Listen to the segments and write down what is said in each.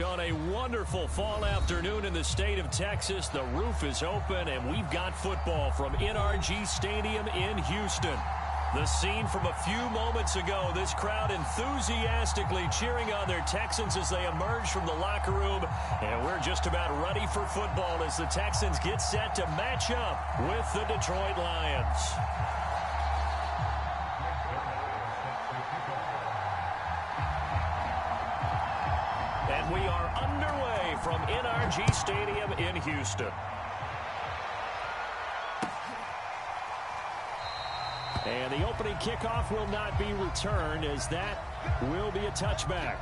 On a wonderful fall afternoon in the state of Texas, the roof is open, and we've got football from NRG Stadium in Houston. The scene from a few moments ago, this crowd enthusiastically cheering on their Texans as they emerge from the locker room, and we're just about ready for football as the Texans get set to match up with the Detroit Lions. And we are underway from NRG Stadium in Houston. And the opening kickoff will not be returned, as that will be a touchback.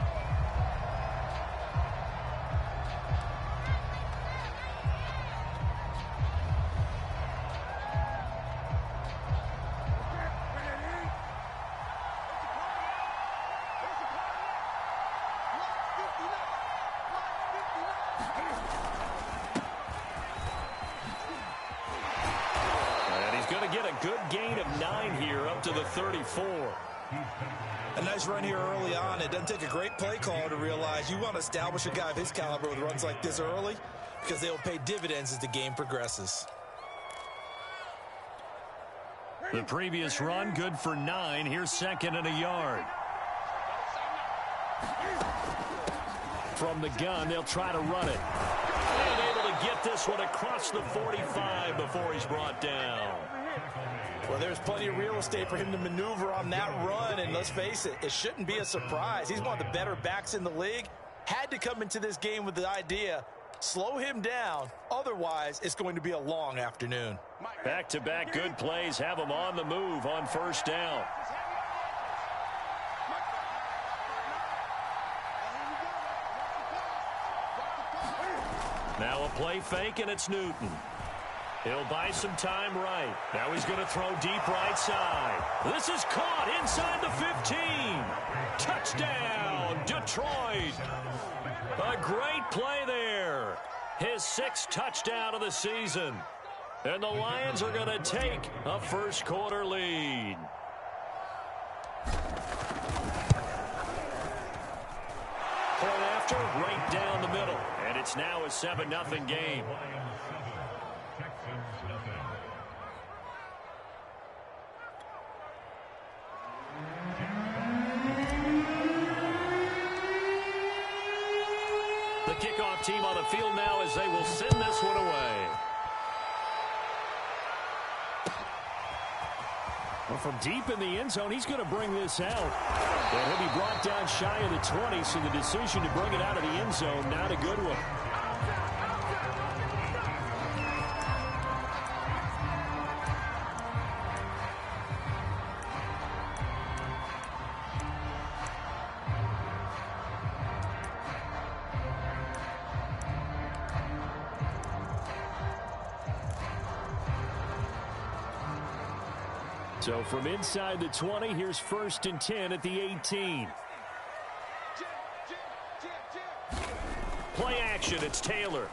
To the 34. A nice run here early on. It doesn't take a great play caller to realize you want to establish a guy of his caliber with runs like this early, because they'll pay dividends as the game progresses. The previous run good for 9. Here's second and a yard. From the gun, they'll try to run it. And able to get this one across the 45 before he's brought down. Well, there's plenty of real estate for him to maneuver on that run, and let's face it, it shouldn't be a surprise. He's one of the better backs in the league. Had to come into this game with the idea, slow him down, otherwise it's going to be a long afternoon. Back-to-back good plays have him on the move on first down. Now a play fake, and it's Newton. He'll buy some time right. Now he's going to throw deep right side. This is caught inside the 15. Touchdown, Detroit. A great play there. His 6th touchdown of the season. And the Lions are going to take a first quarter lead. Point after, right down the middle. And it's now a 7-0 game. The kickoff team on the field now as they will send this one away. Well, from deep in the end zone, he's going to bring this out. And he'll be brought down shy of the 20, so the decision to bring it out of the end zone, not a good one. So from inside the 20, here's 1st and 10 at the 18. Play action, it's Taylor.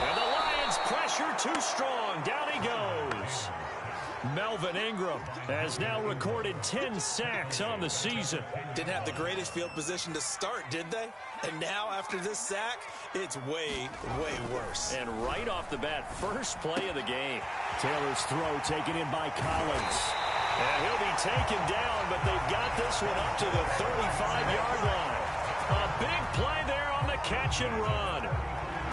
And the Lions pressure too strong. Down he goes. Melvin Ingram has now recorded 10 sacks on the season. Didn't have the greatest field position to start, did they? And now after this sack, it's way, way worse. And right off the bat, first play of the game. Taylor's throw taken in by Collins. And he'll be taken down, but they've got this one up to the 35-yard line. A big play there on the catch and run.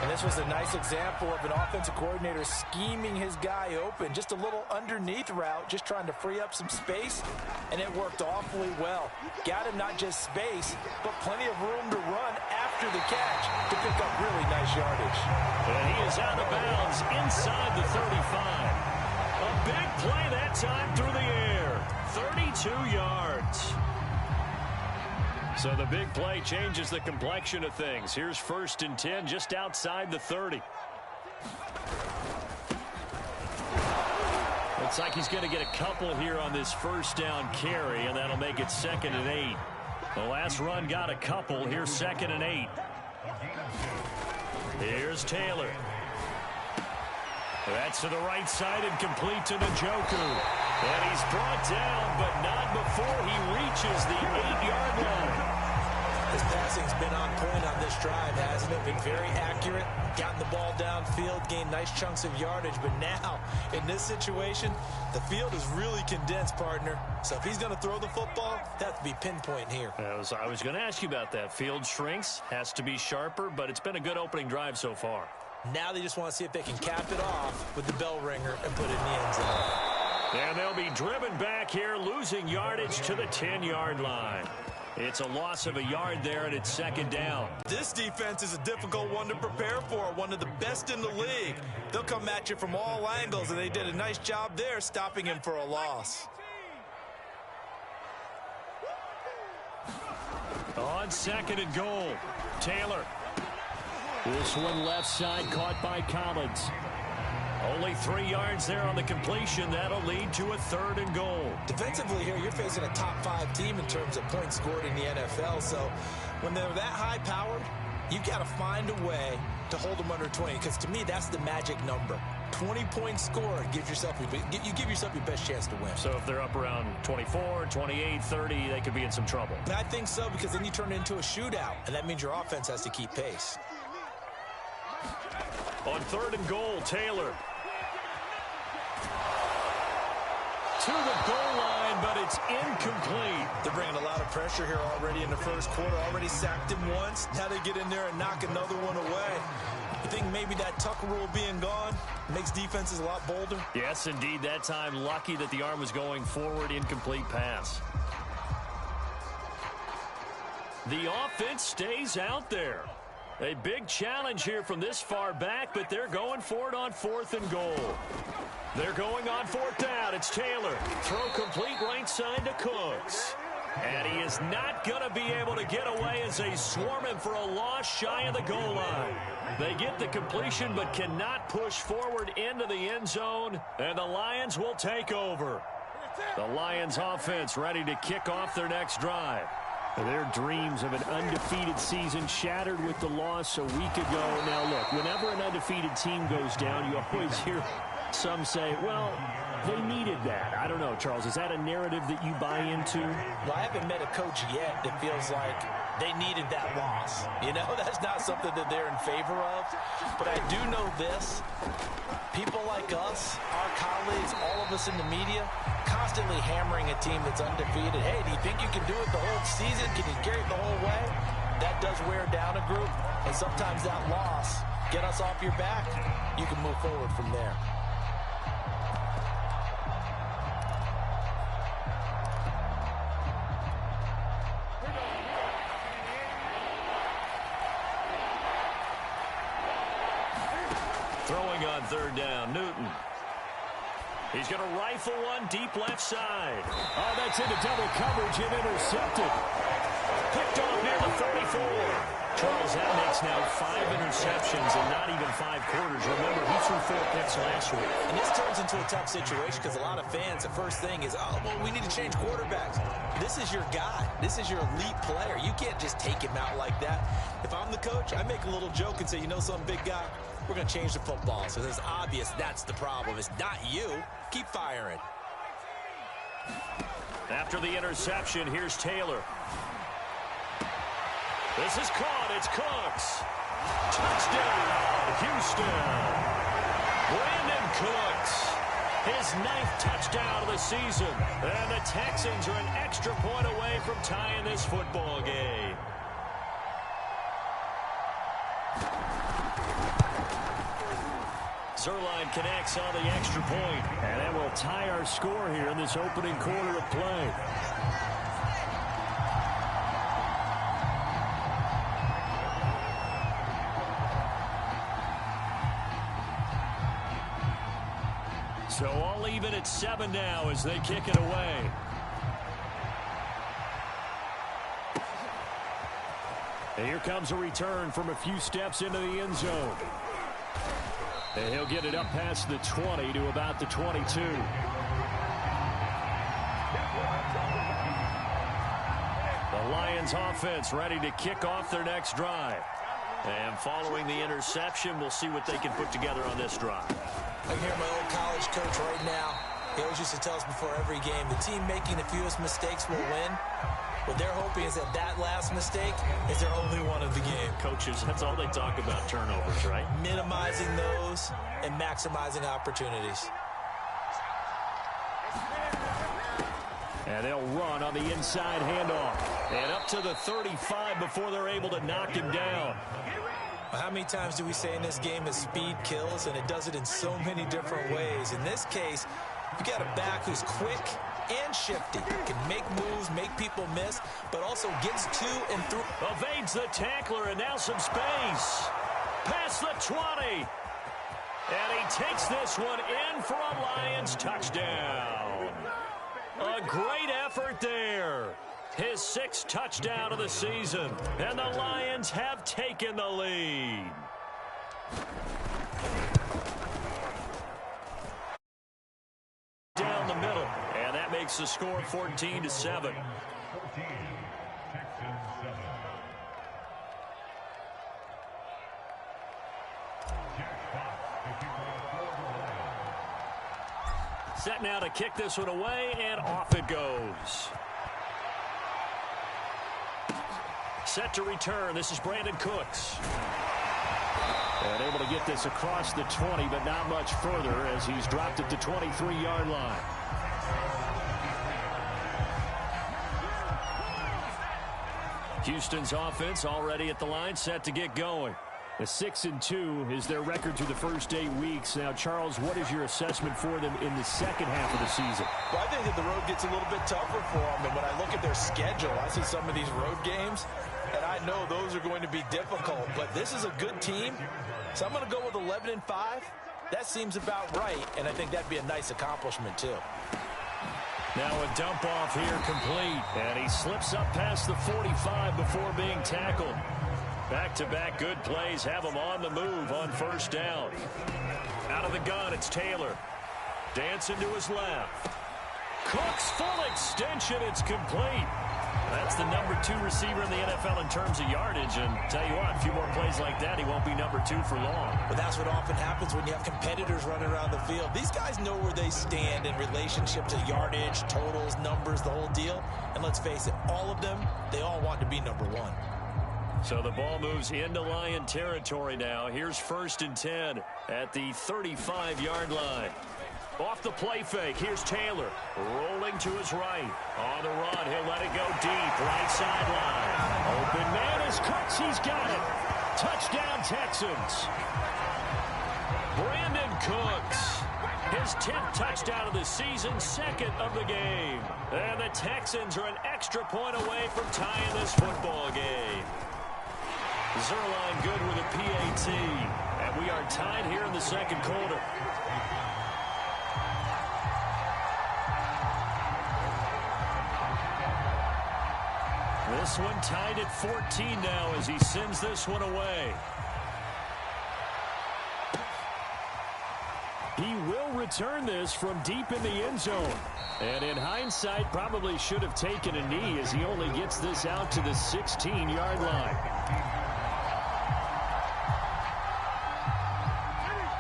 And this was a nice example of an offensive coordinator scheming his guy open. Just a little underneath route, just trying to free up some space, and it worked awfully well. Got him not just space, but plenty of room to run after the catch to pick up really nice yardage. And he is out of bounds inside the 35. A big play that time through the air. 32 yards. So the big play changes the complexion of things. Here's 1st and 10 just outside the 30. Looks like he's going to get a couple here on this first down carry, and that'll make it 2nd and 8. The last run got a couple. Here's 2nd and 8. Here's Taylor. That's to the right side and complete to Njoku. And he's brought down, but not before he reaches the 8-yard line. His pass passing's been on point on this drive, hasn't it? Been very accurate, gotten the ball downfield, gained nice chunks of yardage. But now, in this situation, the field is really condensed, partner. So if he's going to throw the football, that would be pinpoint here. I was going to ask you about that. Field shrinks, has to be sharper, but it's been a good opening drive so far. Now they just want to see if they can cap it off with the bell ringer and put it in the end zone. And they'll be driven back here, losing yardage to the 10-yard line. It's a loss of a yard there, and it's second down. This defense is a difficult one to prepare for, one of the best in the league. They'll come at you from all angles, and they did a nice job there stopping him for a loss. On second and goal, Taylor. This one left side caught by Collins. Only 3 yards there on the completion. That'll lead to a third and goal. Defensively here, you're facing a top-5 team in terms of points scored in the NFL. So when they're that high-powered, you've got to find a way to hold them under 20. Because to me, that's the magic number. 20 points scored gives yourself you give yourself your best chance to win. So if they're up around 24, 28, 30, they could be in some trouble. And I think so, because then you turn it into a shootout, and that means your offense has to keep pace. On third and goal, Taylor. To the goal line, but it's incomplete. They're bringing a lot of pressure here already in the first quarter. Already sacked him once. Now they get in there and knock another one away. You think maybe that Tucker rule being gone makes defenses a lot bolder? Yes, indeed. That time, lucky that the arm was going forward. Incomplete pass. The offense stays out there. A big challenge here from this far back, but they're going for it on fourth and goal. They're going on fourth down. It's Taylor. Throw complete right side to Cooks. And he is not going to be able to get away as they swarm him for a loss shy of the goal line. They get the completion but cannot push forward into the end zone, and the Lions will take over. The Lions offense ready to kick off their next drive. Their dreams of an undefeated season shattered with the loss a week ago. Now, look, whenever an undefeated team goes down, you always hear some say, well, they needed that. I don't know, Charles. Is that a narrative that you buy into? Well, I haven't met a coach yet that feels like they needed that loss. You know, that's not something that they're in favor of. But I do know this. People like us, our colleagues, all of us in the media, constantly hammering a team that's undefeated. Hey, do you think you can do it the whole season? Can you carry it the whole way? That does wear down a group. And sometimes that loss, get us off your back, you can move forward from there. Throwing on third down, Newton. He's going to rifle one deep left side. Oh, that's into double coverage and intercepted. Picked off near the 34. Charles, that makes now 5 interceptions in not even 5 quarters. Remember, he threw 4 picks last week. And this turns into a tough situation because a lot of fans, the first thing is, oh, well, we need to change quarterbacks. This is your guy. This is your elite player. You can't just take him out like that. If I'm the coach, I make a little joke and say, you know something, big guy? We're going to change the football. So it's obvious that's the problem. It's not you. Keep firing. After the interception, here's Taylor. This is caught. It's Cooks. Touchdown, Houston. Brandon Cooks. His 9th touchdown of the season. And the Texans are an extra point away from tying this football game. Zuerlein connects on the extra point. And that will tie our score here in this opening quarter of play. So all even at 7 now as they kick it away. And here comes a return from a few steps into the end zone. And he'll get it up past the 20 to about the 22. The Lions offense ready to kick off their next drive. And following the interception, we'll see what they can put together on this drive. I can hear my old college coach right now. He always used to tell us before every game, the team making the fewest mistakes will win. What they're hoping is that last mistake is their only one of the game. Coaches, that's all they talk about, turnovers, right? Minimizing those and maximizing opportunities. And they'll run on the inside handoff. And up to the 35 before they're able to knock him down. How many times do we say in this game that speed kills, and it does it in so many different ways? In this case, you got a back who's quick and shifty, can make moves, make people miss, but also gets to and through. Evades the tackler, and now some space. Past the 20. And he takes this one in for a Lions touchdown. A great effort there. His 6th touchdown of the season. And the Lions have taken the lead. Down the middle. And that makes the score 14-7. Set now to kick this one away, and off it goes. Set to return. This is Brandon Cooks. And able to get this across the 20, but not much further as he's dropped it to 23-yard line. Houston's offense already at the line, set to get going. The 6-2 is their record through the first 8 weeks. Now, Charles, what is your assessment for them in the second half of the season? Well, I think that the road gets a little bit tougher for them. And when I look at their schedule, I see some of these road games, and I know those are going to be difficult. But this is a good team, so I'm going to go with 11-5. That seems about right, and I think that'd be a nice accomplishment, too. Now a dump off here complete, and he slips up past the 45 before being tackled. Back-to-back good plays have him on the move on first down. Out of the gun, it's Taylor. Dancing to his left. Cooks full extension, it's complete. That's the number 2 receiver in the NFL in terms of yardage, and tell you what, a few more plays like that, he won't be number 2 for long. But that's what often happens when you have competitors running around the field. These guys know where they stand in relationship to yardage, totals, numbers, the whole deal. And let's face it, all of them, they all want to be number 1. So the ball moves into Lion territory now. Here's 1st and 10 at the 35-yard line. Off the play fake, here's Taylor. Rolling to his right. On the run, he'll let it go deep. Right sideline. Open man is Cooks, he's got it. Touchdown Texans. Brandon Cooks. His 10th touchdown of the season, 2nd of the game. And the Texans are an extra point away from tying this football game. Zerline good with a PAT. And we are tied here in the second quarter. This one tied at 14 now as he sends this one away. He will return this from deep in the end zone. And in hindsight, probably should have taken a knee as he only gets this out to the 16-yard line.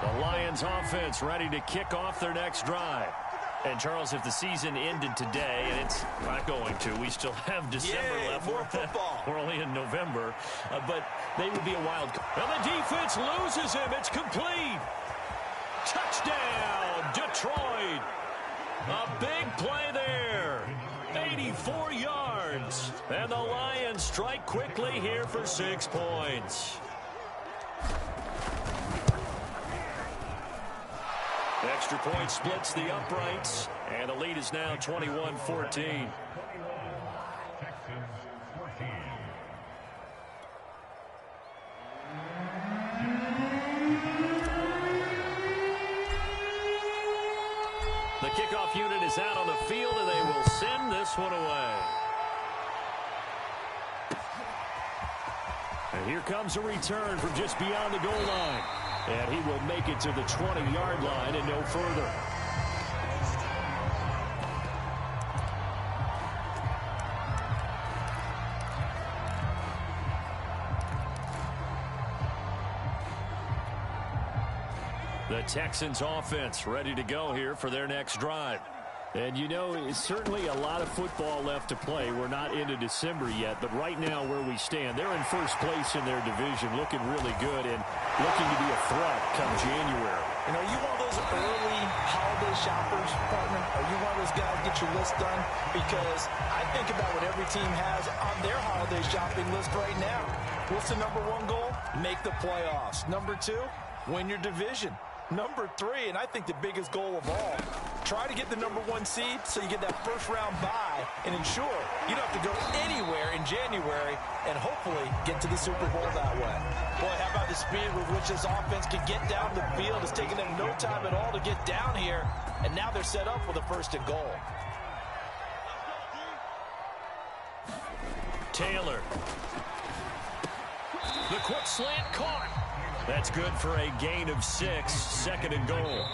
The Lions offense ready to kick off their next drive. And, Charles, if the season ended today, and it's not going to, we still have December left. More football. We're only in November, but they would be a wild card. And the defense loses him. It's complete. Touchdown, Detroit. A big play there. 84 yards. And the Lions strike quickly here for 6 points. Extra point splits the uprights, and the lead is now 21-14. The kickoff unit is out on the field, and they will send this one away. And here comes a return from just beyond the goal line. And he will make it to the 20-yard line and no further. The Texans offense ready to go here for their next drive. And, you know, it's certainly a lot of football left to play. We're not into December yet, but right now where we stand, they're in first place in their division, looking really good and looking to be a threat come January. You know, you one of those early holiday shoppers, partner? Are you one of those guys get your list done? Because I think about what every team has on their holiday shopping list right now. What's the number one goal? Make the playoffs. Number two, win your division. Number three, and I think the biggest goal of all, try to get the number one seed so you get that first round bye and ensure you don't have to go anywhere in January and hopefully get to the Super Bowl that way. Boy, how about the speed with which this offense can get down the field? It's taken them no time at all to get down here, and now they're set up with a first and goal. Taylor. The quick slant caught. That's good for a gain of 6, second and goal.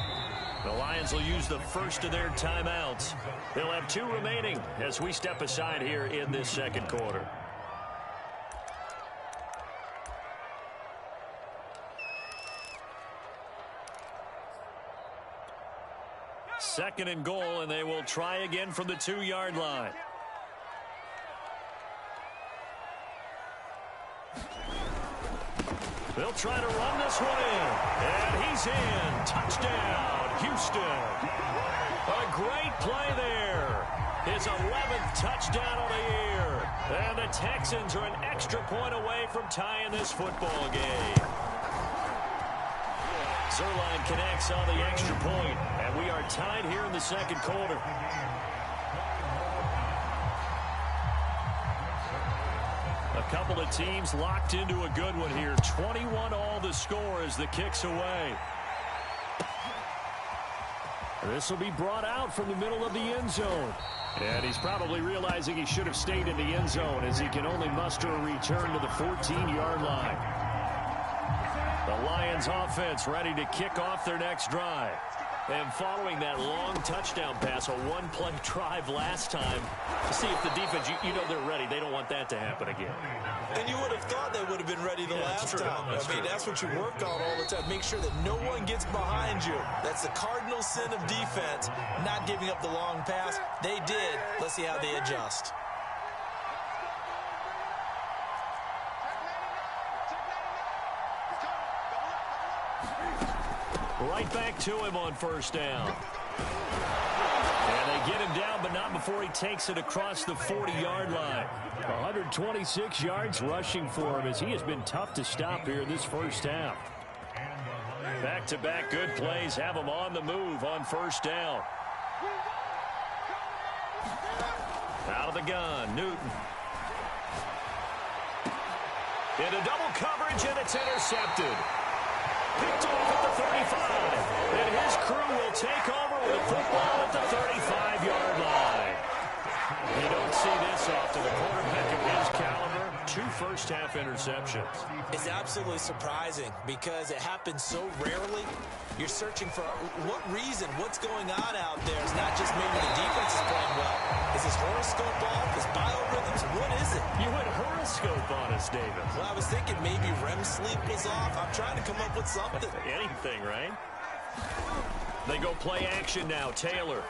The Lions will use the first of their timeouts. They'll have 2 remaining as we step aside here in this second quarter. Second and goal, and they will try again from the 2-yard line. They'll try to run this one in. And he's in. Touchdown, Houston. A great play there. His 11th touchdown of the year. And the Texans are an extra point away from tying this football game. Zuerlein connects on the extra point, and we are tied here in the second quarter. A couple of teams locked into a good one here. 21 all the score as the kick's away. This will be brought out from the middle of the end zone. And he's probably realizing he should have stayed in the end zone as he can only muster a return to the 14-yard line. The Lions offense ready to kick off their next drive. And following that long touchdown pass, a one-play drive last time, to see if the defense, you know they're ready. They don't want that to happen again. And you would have thought they would have been ready the last time. That's what you work on all the time. Make sure that no one gets behind you. That's the cardinal sin of defense, not giving up the long pass. They did. Let's see how they adjust. Right back to him on first down. And they get him down, but not before he takes it across the 40-yard line. 126 yards rushing for him as he has been tough to stop here in this first half. Back-to-back good plays have him on the move on first down. Out of the gun, Newton. Into double coverage, and it's intercepted. Picked off at the 35. And his crew will take over with a football at the 35-yard line. You don't see this often. The quarterback of his caliber, 2 first-half interceptions. It's absolutely surprising because it happens so rarely. You're searching for what reason, what's going on out there. It's not just maybe the defense is playing well. Is his horoscope off? His biorhythms? What is it? You went horoscope on us, David. Well, I was thinking maybe REM sleep was off. I'm trying to come up with something. Anything, right? They go play action now. Taylor.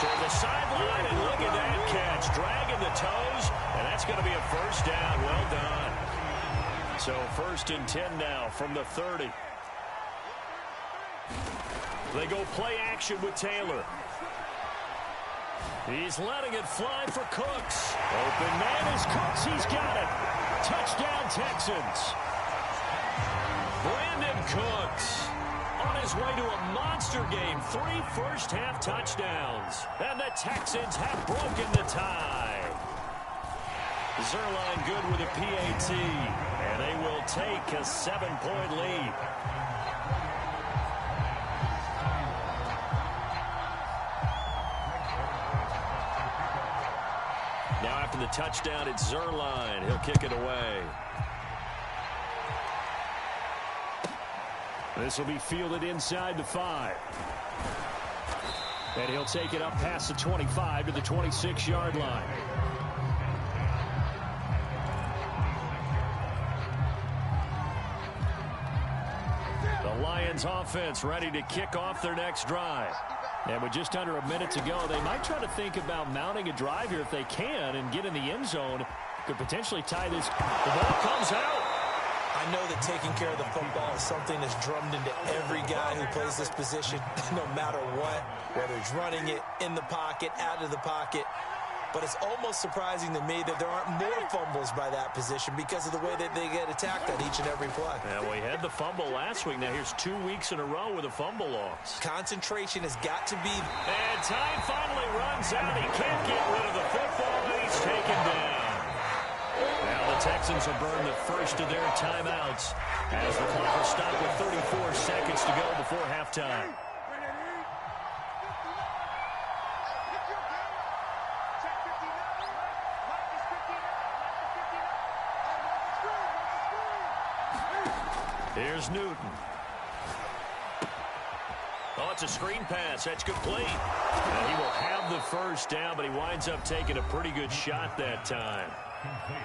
Toward the sideline, and look at that catch. Dragging the toes, and that's going to be a first down. Well done. So 1st and 10 now from the 30. They go play action with Taylor. He's letting it fly for Cooks. Open man is Cooks. He's got it. Touchdown, Texans. Brandon Cooks on his way to a monster game. 3 first-half touchdowns. And the Texans have broken the tie. Zuerlein good with a PAT. And they will take a 7-point lead. Now after the touchdown, it's Zuerlein. He'll kick it away. This will be fielded inside the 5. And he'll take it up past the 25 to the 26-yard line. The Lions offense ready to kick off their next drive. And with just under a minute to go, they might try to think about mounting a drive here if they can and get in the end zone. Could potentially tie this. The ball comes out. I know that taking care of the football is something that's drummed into every guy who plays this position, no matter what, whether he's running it, in the pocket, out of the pocket. But it's almost surprising to me that there aren't more fumbles by that position because of the way that they get attacked on each and every play. Yeah, we had the fumble last week. Now here's 2 weeks in a row with a fumble loss. Concentration has got to be. And time finally runs out. He can't get rid of the football, and he's taken down. Now the Texans will burn the first of their timeouts as the clock will stop with 34 seconds to go before halftime. Here's Newton. Oh, it's a screen pass. That's complete. And he will have the first down, but he winds up taking a pretty good shot that time.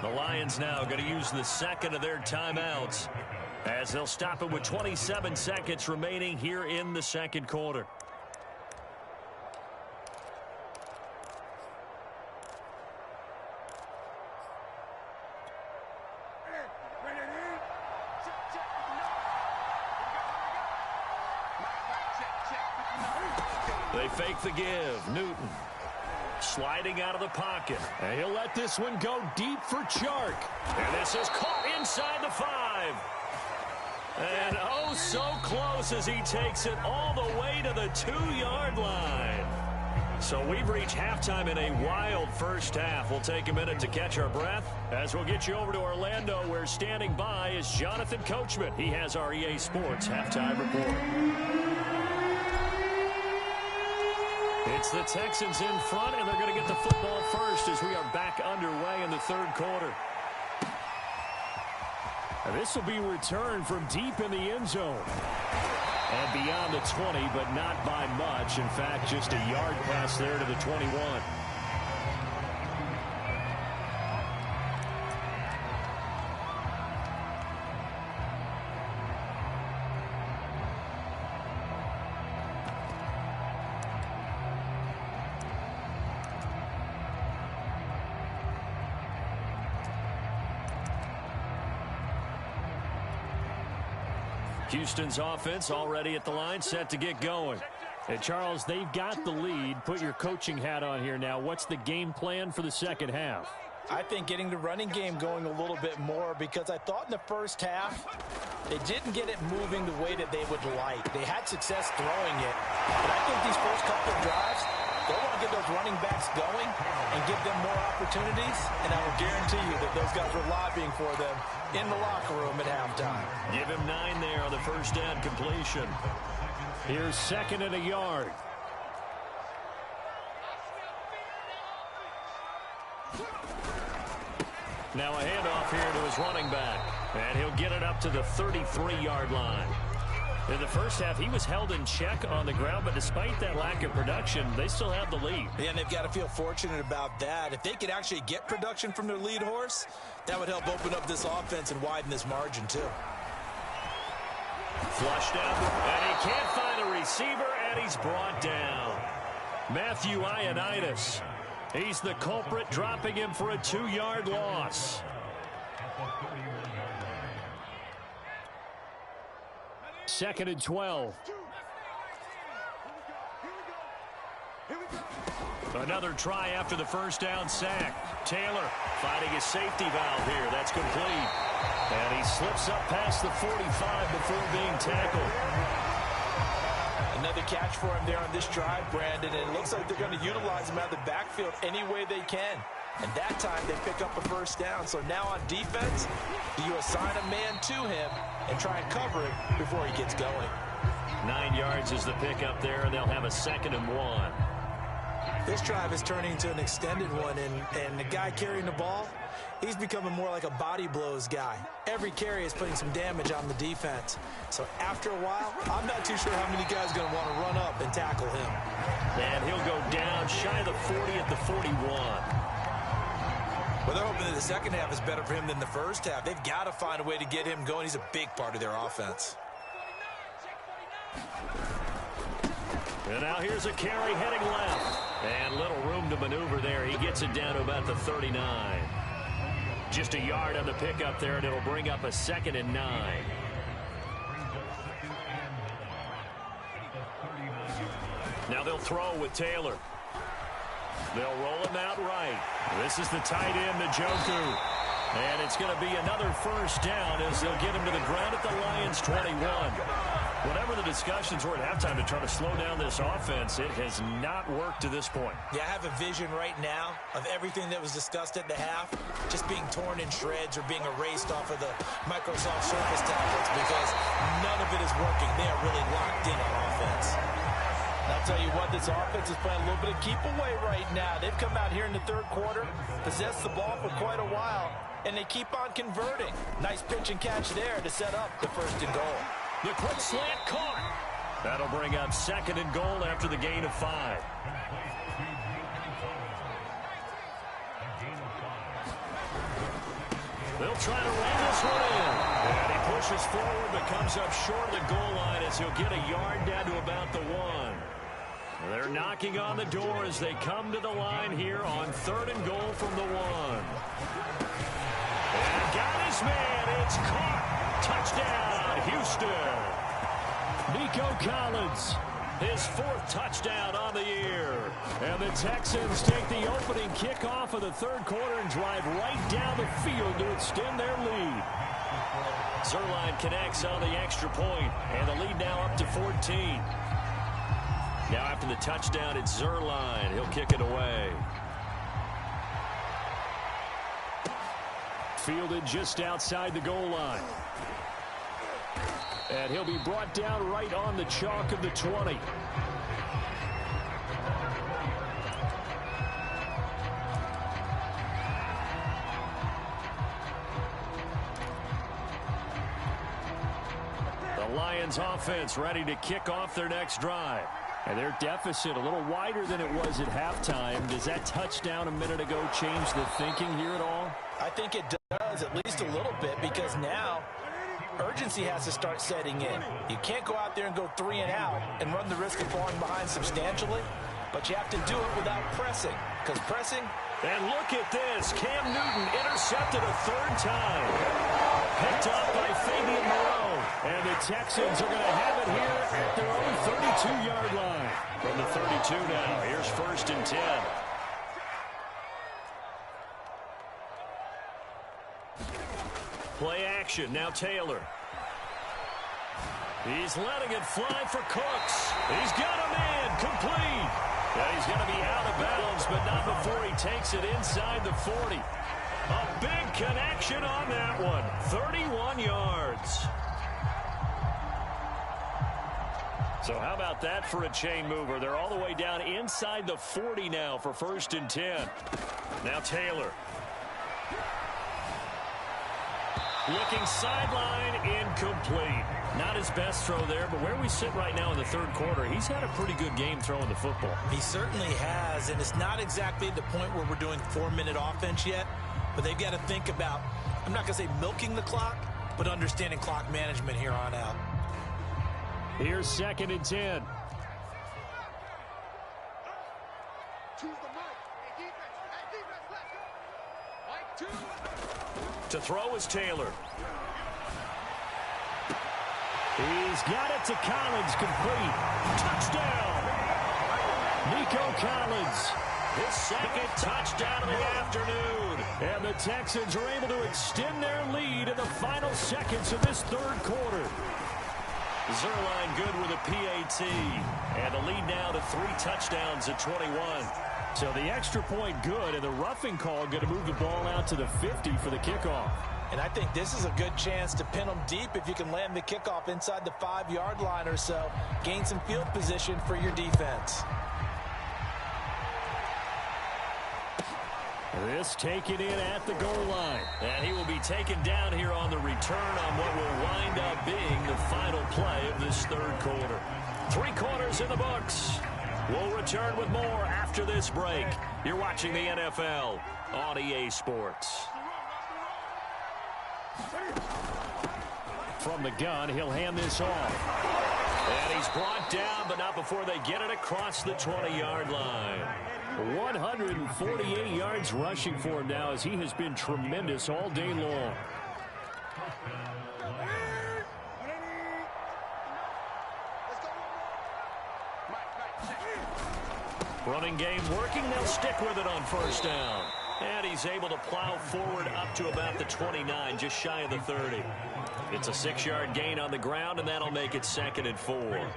The Lions now going to use the second of their timeouts as they'll stop it with 27 seconds remaining here in the second quarter. They fake the give. Newton sliding out of the pocket. And he'll let this one go deep for Chark. And this is caught inside the 5. And oh, so close as he takes it all the way to the 2-yard line. So we've reached halftime in a wild first half. We'll take a minute to catch our breath as we'll get you over to Orlando, where standing by is Jonathan Coachman. He has our EA Sports halftime report. It's the Texans in front, and they're going to get the football first as we are back underway in the third quarter. And this will be returned from deep in the end zone. And beyond the 20, but not by much. In fact, just a yard pass there to the 21. Houston's offense already at the line, set to get going. And Charles, they've got the lead. Put your coaching hat on here now. What's the game plan for the second half? I think getting the running game going a little bit more, because I thought in the first half they didn't get it moving the way that they would like. They had success throwing it. But I think these first couple of drives, they want to get those running backs going and give them more opportunities, and I will guarantee you that those guys were lobbying for them in the locker room at halftime. Give him 9 there on the first down completion. Here's second and a yard. Now a handoff here to his running back, and he'll get it up to the 33-yard line. In the first half, he was held in check on the ground, but despite that lack of production, they still have the lead. Yeah, and they've got to feel fortunate about that. If they could actually get production from their lead horse, that would help open up this offense and widen this margin, too. Flushed out, and he can't find a receiver, and he's brought down. Matthew Ioannidis. He's the culprit, dropping him for a 2-yard loss. Second and 12. Another try after the first down sack. Taylor finding his safety valve here. That's complete. And he slips up past the 45 before being tackled. Another catch for him there on this drive, Brandon, and it looks like they're going to utilize him out of the backfield any way they can. And that time they pick up a first down. So now on defense, do you assign a man to him and try and cover him before he gets going? 9 yards is the pickup there, and they'll have a 2nd and 1. This drive is turning into an extended one, and the guy carrying the ball, he's becoming more like a body blows guy. Every carry is putting some damage on the defense. So after a while, I'm not too sure how many guys are going to want to run up and tackle him. And he'll go down shy of the 40 at the 41. Well, they're hoping that the second half is better for him than the first half. They've got to find a way to get him going. He's a big part of their offense. And now here's a carry heading left. And little room to maneuver there. He gets it down to about the 39. Just a yard on the pickup there, and it'll bring up a 2nd and 9. Now they'll throw with Taylor. They'll roll him out right. This is the tight end, Njoku. And it's going to be another first down as they'll get him to the ground at the Lions' 21. Whatever the discussions were at halftime to try to slow down this offense, it has not worked to this point. Yeah, I have a vision right now of everything that was discussed at the half just being torn in shreds or being erased off of the Microsoft Surface tablets because none of it is working. They are really locked in on offense. And I'll tell you what, this offense is playing a little bit of keep away right now. They've come out here in the third quarter, possessed the ball for quite a while, and they keep on converting. Nice pitch and catch there to set up the 1st and goal. The quick slant caught. That'll bring up 2nd and goal after the gain of 5. They'll try to run this one in. And he pushes forward but comes up short of the goal line as he'll get a yard down to about the 1. They're knocking on the door as they come to the line here on 3rd and goal from the 1. And got his man. It's caught. Touchdown, Houston. Nico Collins, his 4th touchdown on the year. And the Texans take the opening kickoff of the 3rd quarter and drive right down the field to extend their lead. Zuerlein connects on the extra point, and the lead now up to 14. Now after the touchdown, it's Zuerlein. He'll kick it away. Fielded just outside the goal line. And he'll be brought down right on the chalk of the 20. The Lions offense ready to kick off their next drive. And their deficit a little wider than it was at halftime. Does that touchdown a minute ago change the thinking here at all? I think it does, at least a little bit, because now urgency has to start setting in. You can't go out there and go 3 and out and run the risk of falling behind substantially, but you have to do it without pressing, because pressing... And look at this. Cam Newton intercepted a 3rd time. Picked up by Fabian Moreau. And the Texans are going to have it here at their own 32-yard line. From the 32 now, here's 1st and 10. Play action, now Taylor. He's letting it fly for Cooks. He's got him in, complete. And he's going to be out of bounds, but not before he takes it inside the 40. A big connection on that one, 31 yards. So how about that for a chain mover? They're all the way down inside the 40 now for 1st and 10. Now Taylor. Looking sideline, incomplete. Not his best throw there, but where we sit right now in the 3rd quarter, he's had a pretty good game throwing the football. He certainly has, and it's not exactly the point where we're doing 4-minute offense yet, but they've got to think about, I'm not going to say milking the clock, but understanding clock management here on out. Here's 2nd and 10. To throw is Taylor. He's got it to Collins, complete. Touchdown! Nico Collins, his 2nd touchdown of the afternoon. And the Texans are able to extend their lead in the final seconds of this 3rd quarter. Zuerlein good with a PAT. And the lead now to 3 touchdowns at 21. So the extra point good, and the roughing call going to move the ball out to the 50 for the kickoff. And I think this is a good chance to pin them deep if you can land the kickoff inside the 5-yard line or so. Gain some field position for your defense. This taken in at the goal line. And he will be taken down here on the return on what will wind up being the final play of this 3rd quarter. 3 quarters in the books. We'll return with more after this break. You're watching the NFL on EA Sports. From the gun, he'll hand this off. And he's brought down, but not before they get it across the 20-yard line. 148 yards rushing for him now as he has been tremendous all day long. Running game working. They'll stick with it on first down. And he's able to plow forward up to about the 29, just shy of the 30. It's a 6-yard gain on the ground, and that'll make it 2nd and 4.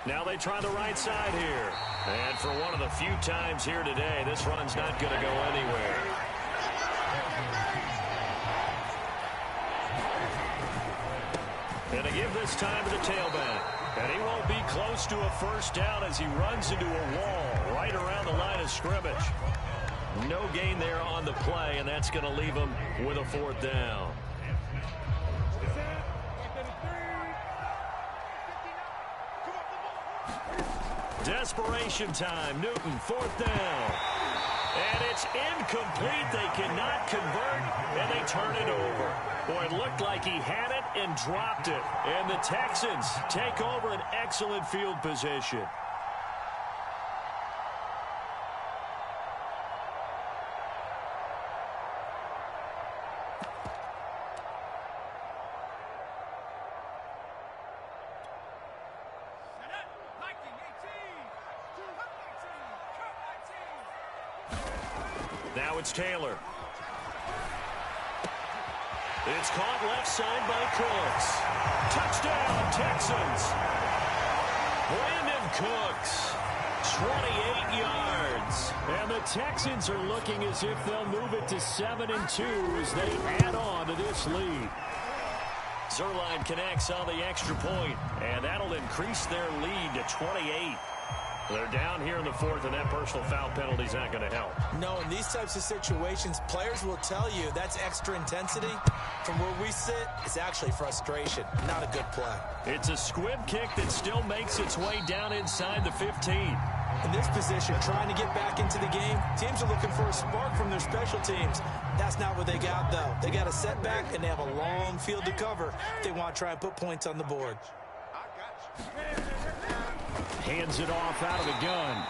Now they try the right side here. And for one of the few times here today, this run's not going to go anywhere. And to give this time to the tailback. And he won't be close to a first down as he runs into a wall right around the line of scrimmage. No gain there on the play, and that's going to leave him with a 4th down. Desperation time. Newton, 4th down. And it's incomplete. They cannot convert, and they turn it over. Boy, it looked like he had it and dropped it. And the Texans take over an excellent field position. Now it's Taylor. It's caught left side by Cooks. Touchdown, Texans. Brandon Cooks, 28 yards. And the Texans are looking as if they'll move it to 7-2 as they add on to this lead. Zuerlein connects on the extra point, and that'll increase their lead to 28. They're down here in the 4th, and that personal foul penalty is not going to help. No, in these types of situations, players will tell you that's extra intensity. From where we sit, it's actually frustration, not a good play. It's a squib kick that still makes its way down inside the 15. In this position, trying to get back into the game, teams are looking for a spark from their special teams. That's not what they got, though. They got a setback, and they have a long field to cover if they want to try and put points on the board. Hands it off out of the gun.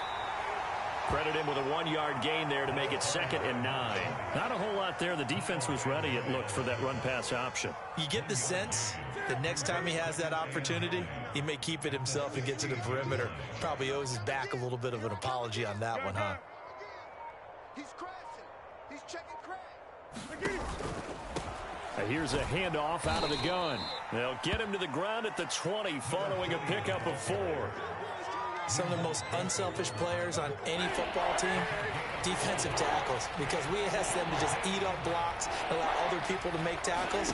Credit him with a 1-yard gain there to make it 2nd and 9. Not a whole lot there. The defense was ready, it looked, for that run-pass option. You get the sense that next time he has that opportunity, he may keep it himself and get to the perimeter. Probably owes his back a little bit of an apology on that one, huh? He's crashing. He's checking crash. Here's a handoff out of the gun. They'll get him to the ground at the 20 following a pickup of 4. Some of the most unselfish players on any football team, defensive tackles, because we ask them to just eat up blocks, allow other people to make tackles.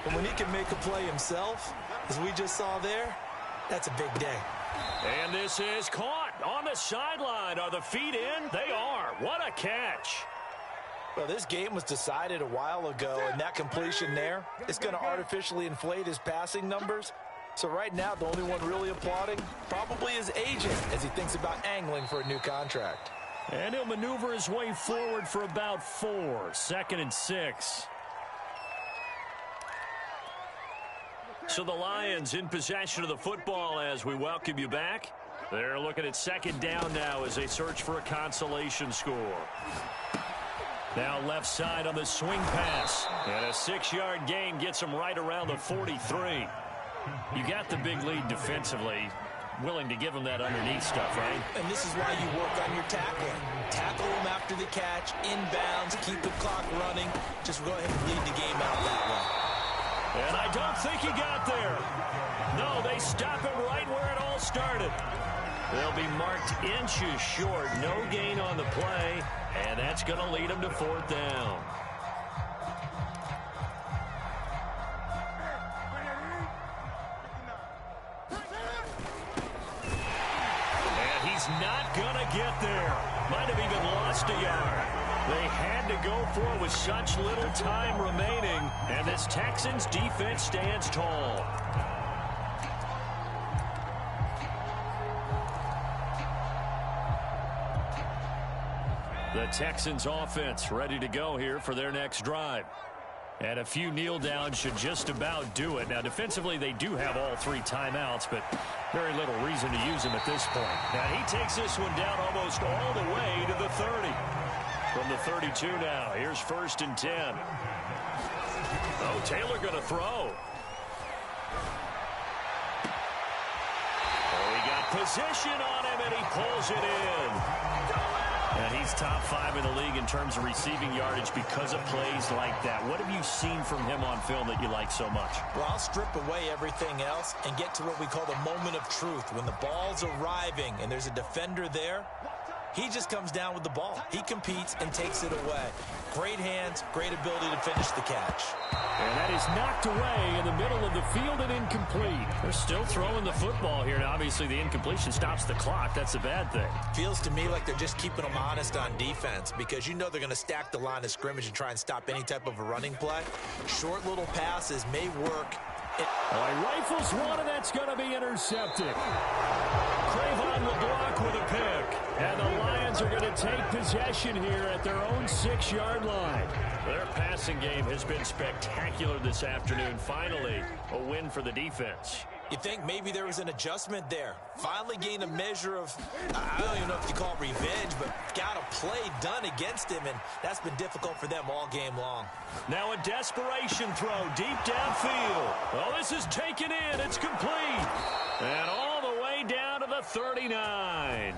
But when he can make a play himself, as we just saw there, that's a big day. And this is caught on the sideline. Are the feet in? They are. What a catch. Well, this game was decided a while ago, and that completion there is going to artificially inflate his passing numbers. So right now, the only one really applauding probably his agent as he thinks about angling for a new contract. And he'll maneuver his way forward for about 4. 2nd and 6. So the Lions in possession of the football as we welcome you back. They're looking at 2nd down now as they search for a consolation score. Now left side on the swing pass. And a 6-yard gain gets him right around the 43. You got the big lead defensively. Willing to give him that underneath stuff, right? And this is why you work on your tackling. Tackle him after the catch, inbounds, keep the clock running. Just go ahead and lead the game out that way. And I don't think he got there. No, they stop him right where it all started. They'll be marked inches short. No gain on the play. And that's going to lead him to 4th down. And he's not going to get there. Might have even lost a yard. They had to go for it with such little time remaining. And this Texans defense stands tall. The Texans offense ready to go here for their next drive. And a few kneel downs should just about do it. Now, defensively, they do have all 3 timeouts, but very little reason to use them at this point. Now, he takes this one down almost all the way to the 30. From the 32 now, here's 1st and 10. Oh, Taylor going to throw. Oh, he got position on him, and he pulls it in. And he's top 5 in the league in terms of receiving yardage because of plays like that. What have you seen from him on film that you like so much? Well, I'll strip away everything else and get to what we call the moment of truth. When the ball's arriving and there's a defender there, he just comes down with the ball. He competes and takes it away. Great hands, great ability to finish the catch. And that is knocked away in the middle of the field and incomplete. They're still throwing the football here. Now, obviously, the incompletion stops the clock. That's a bad thing. Feels to me like they're just keeping them honest on defense because you know they're going to stack the line of scrimmage and try and stop any type of a running play. Short little passes may work. He rifles one, and that's going to be intercepted. Cravon will block with a pick. And the Lions are going to take possession here at their own 6-yard line. Their passing game has been spectacular this afternoon. Finally, a win for the defense. You think maybe there was an adjustment there. Finally gained a measure of, I don't even know if you call it revenge, but got a play done against him, and that's been difficult for them all game long. Now a desperation throw deep downfield. Oh, this is taken in. It's complete. And all the way down to the 39.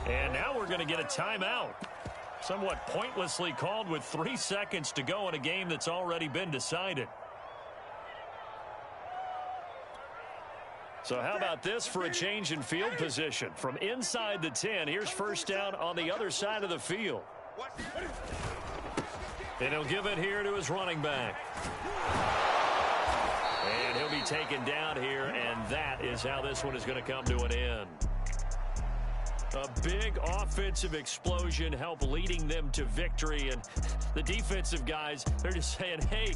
And now we're going to get a timeout. Somewhat pointlessly called with 3 seconds to go in a game that's already been decided. So how about this for a change in field position? From inside the 10, here's 1st down on the other side of the field. And he'll give it here to his running back. And he'll be taken down here, and that is how this one is going to come to an end. A big offensive explosion helped leading them to victory, and the defensive guys, they're just saying, hey,